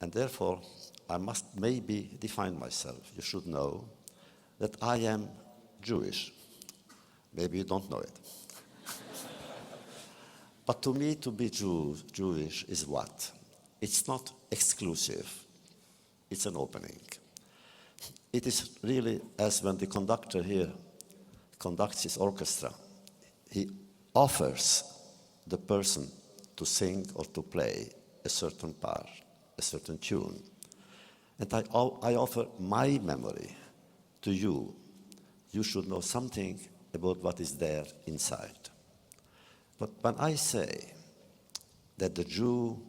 And therefore, I must maybe define myself. You should know that I am Jewish. Maybe you don't know it. But to me, to be Jewish is what? It's not exclusive. It's an opening. It is really as when the conductor here conducts his orchestra. He offers the person to sing or to play a certain part, a certain tune. And I offer my memory to you. You should know something about what is there inside. But when I say that the Jew,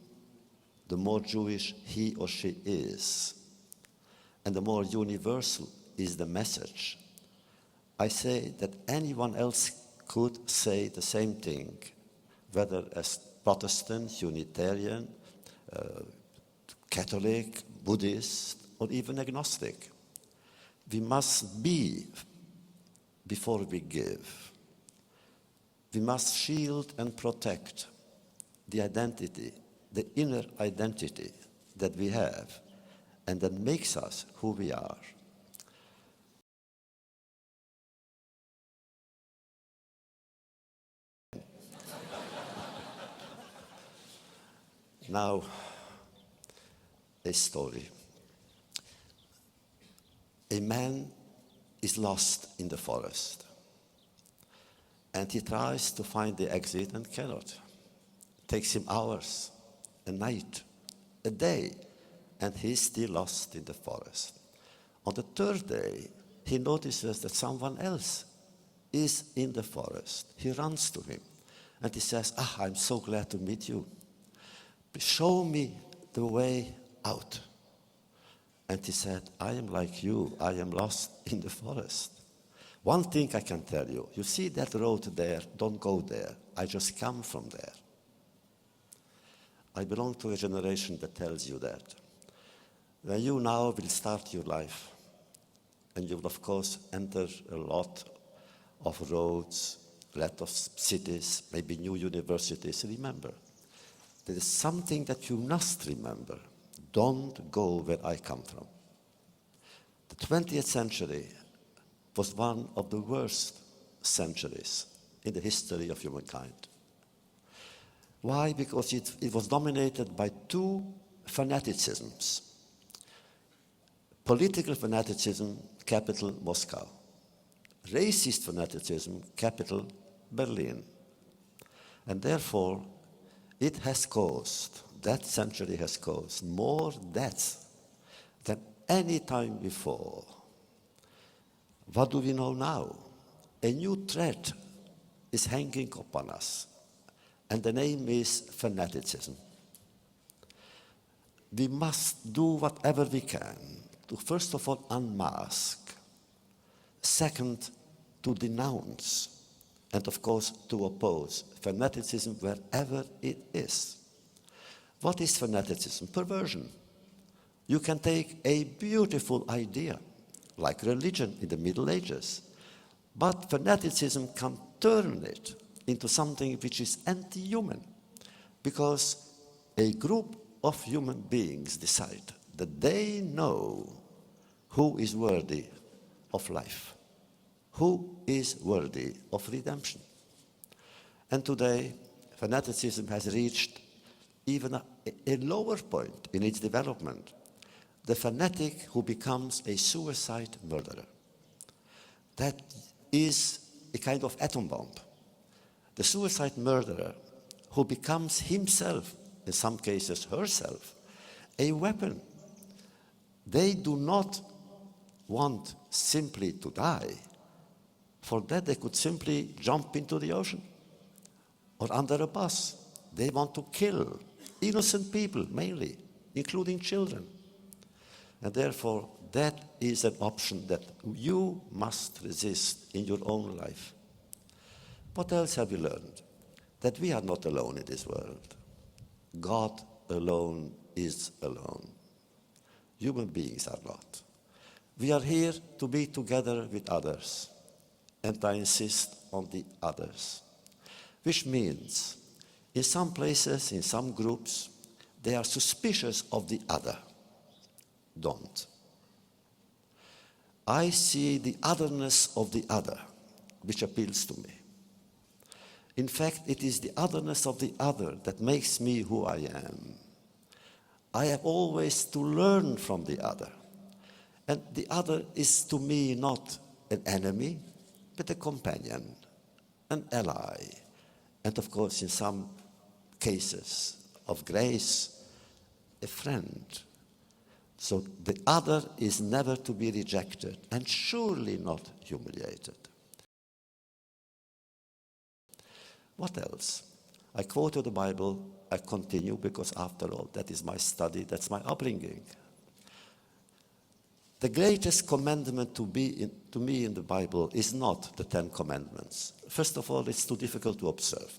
the more Jewish he or she is, and the more universal is the message, I say that anyone else could say the same thing, whether as Protestant, Unitarian, Catholic, Buddhist, or even agnostic. We must be before we give. We must shield and protect the identity, the inner identity that we have and that makes us who we are. Now, a story. A man is lost in the forest, and he tries to find the exit and cannot. It takes him hours, a night, a day, and he's still lost in the forest. On the third day, he notices that someone else is in the forest. He runs to him, and he says, I'm so glad to meet you. Show me the way out. And he said, I am like you. I am lost in the forest. One thing I can tell you, you see that road there, don't go there. I just come from there. I belong to a generation that tells you that. When you now will start your life, and you will of course enter a lot of roads, a lot of cities, maybe new universities, remember, there is something that you must remember. Don't go where I come from. The 20th century was one of the worst centuries in the history of humankind. Why? Because it was dominated by two fanaticisms. Political fanaticism, capital Moscow. Racist fanaticism, capital Berlin. And therefore, it has caused, that century has caused more deaths than any time before. What do we know now? A new threat is hanging upon us, and the name is fanaticism. We must do whatever we can to, first of all, unmask, second, to denounce, and of course, to oppose fanaticism wherever it is. What is fanaticism? Perversion. You can take a beautiful idea, like religion in the Middle Ages, but fanaticism can turn it into something which is anti-human, because a group of human beings decide that they know who is worthy of life, who is worthy of redemption. And today, fanaticism has reached even a lower point in its development. The fanatic who becomes a suicide murderer. That is a kind of atom bomb. The suicide murderer who becomes himself, in some cases herself, a weapon. They do not want simply to die. For that, they could simply jump into the ocean or under a bus. They want to kill innocent people, mainly, including children. And therefore, that is an option that you must resist in your own life. What else have we learned? That we are not alone in this world. God alone is alone. Human beings are not. We are here to be together with others. And I insist on the others. Which means, in some places, in some groups, They are suspicious of the other. Don't. I see the otherness of the other, which appeals to me. In fact, it is the otherness of the other that makes me who I am. I have always to learn from the other. And the other is to me not an enemy, but a companion, an ally, and of course, in some cases of grace, a friend. So the other is never to be rejected and surely not humiliated. What else? I quoted the Bible, I continue because after all, that is my study, that's my upbringing. The greatest commandment to me in the Bible is not the 10 Commandments. First of all, it's too difficult to observe.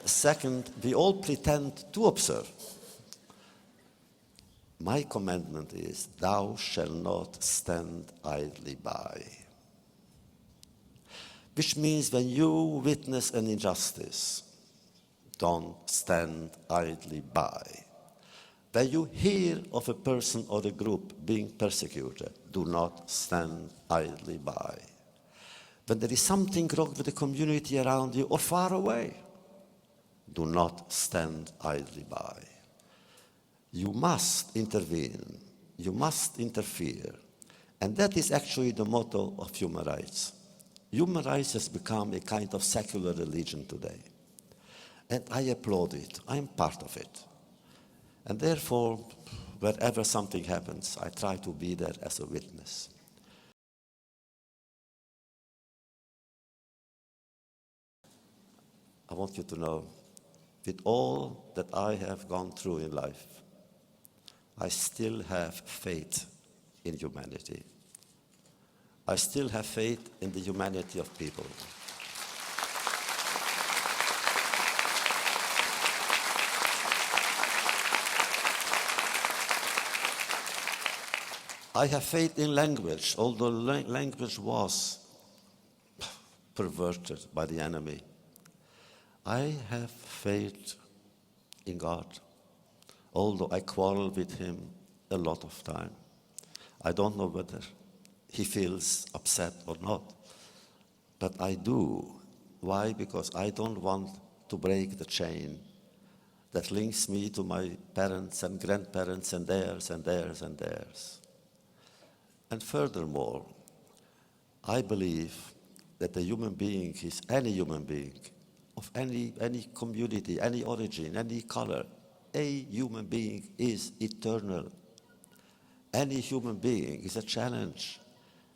Second, we all pretend to observe. My commandment is, thou shalt not stand idly by. Which means when you witness an injustice, don't stand idly by. When you hear of a person or a group being persecuted, do not stand idly by. When there is something wrong with the community around you or far away, do not stand idly by. You must intervene, you must interfere. And that is actually the motto of human rights. Human rights has become a kind of secular religion today. And I applaud it, I am part of it. And therefore, wherever something happens, I try to be there as a witness. I want you to know, with all that I have gone through in life, I still have faith in humanity. I still have faith in the humanity of people. I have faith in language, although language was perverted by the enemy. I have faith in God, although I quarrel with him a lot of time. I don't know whether he feels upset or not, but I do. Why? Because I don't want to break the chain that links me to my parents and grandparents and theirs and theirs and theirs. And furthermore, I believe that a human being is any human being, of any community, any origin, any color. A human being is eternal. Any human being is a challenge.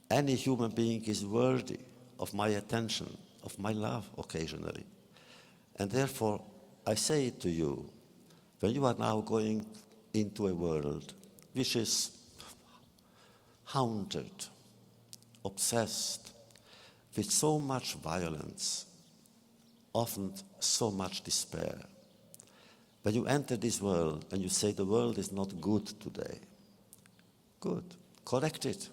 Any human being is worthy of my attention, of my love occasionally. And therefore, I say it to you, when you are now going into a world which is haunted, obsessed with so much violence, often so much despair. When you enter this world and you say the world is not good today, good, correct it.